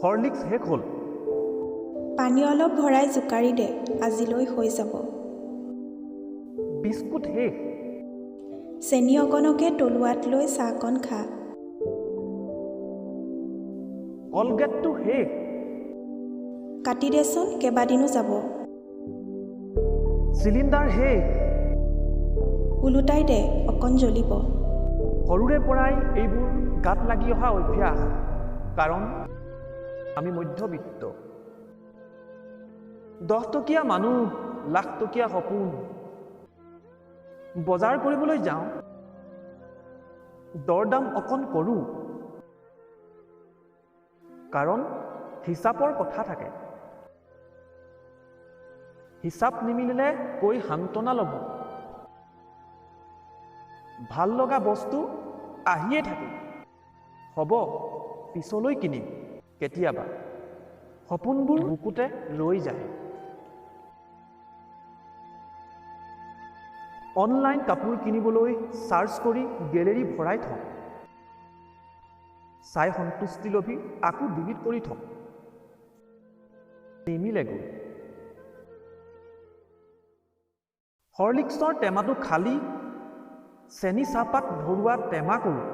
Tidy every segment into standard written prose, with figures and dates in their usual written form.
Horlicks শেষ হ'ল। পানী অলপ ভৰাই জোকাৰি দে, আজিলৈ হৈ যাব। বিস্কুট শেষ। চেনি অকণকে তলুৱাত লৈ চাহকণ খা। কলগেটটো শেষ। কাটি দেচোন, কেইবাদিনো যাব। চিলিণ্ডাৰ শেষ। ওলোটাই দে, অকণ জ্বলিব। সৰুৰে পৰাই এইবোৰ গাত লাগি অহা অভ্যাস, কাৰণ আমি মধ্যবিত্ত। 10 টকীয়া মানুহ, লাখ টকীয়া সপোন। বজাৰ কৰিবলৈ যাওঁ, দৰদাম অকণ কৰোঁ, কাৰণ হিচাপৰ কথা থাকে। হিচাপ নিমিলিলে কৈ সান্তনা ল'ব। ভাল লগা বস্তু আহিয়ে থাকে। হ'ব, পিছলৈ কিনিম কেতিয়াবা। সপোনবোৰ বুকুতে ৰৈ যায়। অনলাইন কাপোৰ কিনিবলৈ চাৰ্চ কৰি গেলেৰী ভৰাই থওঁ। চাই সন্তুষ্টি লভি আকৌ ডিলিট কৰি থওঁ। নিমিলেগৈ। হৰলিক্সৰ টেমাটো খালী, চেনি চাহপাত ভৰোৱা টেমা কৰোঁ।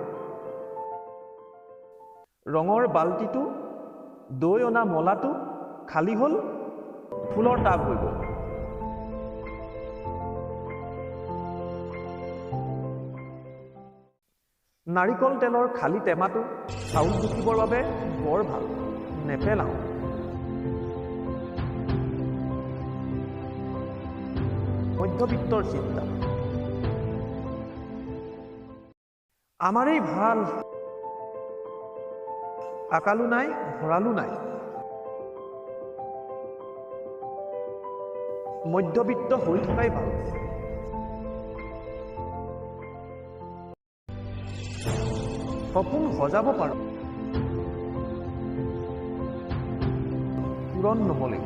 ৰঙৰ বাল্টিটো, দৈ অনা মলাটো খালী হ'ল, ফুলৰ টাব হৈ গ'ল। নাৰিকল তেলৰ খালী টেমাটো চাউল জুখিবৰ বাবে বৰ ভাল, নেপেলাওঁ। মধ্যবিত্তৰ চিন্তা। আমাৰেই ভাল, আকালো নাই, ভঁৰালো নাই। মধ্যবিত্ত হৈ থকাই ভাল। সপোন সজাব পাৰোঁ, পূৰণ নহ'লে।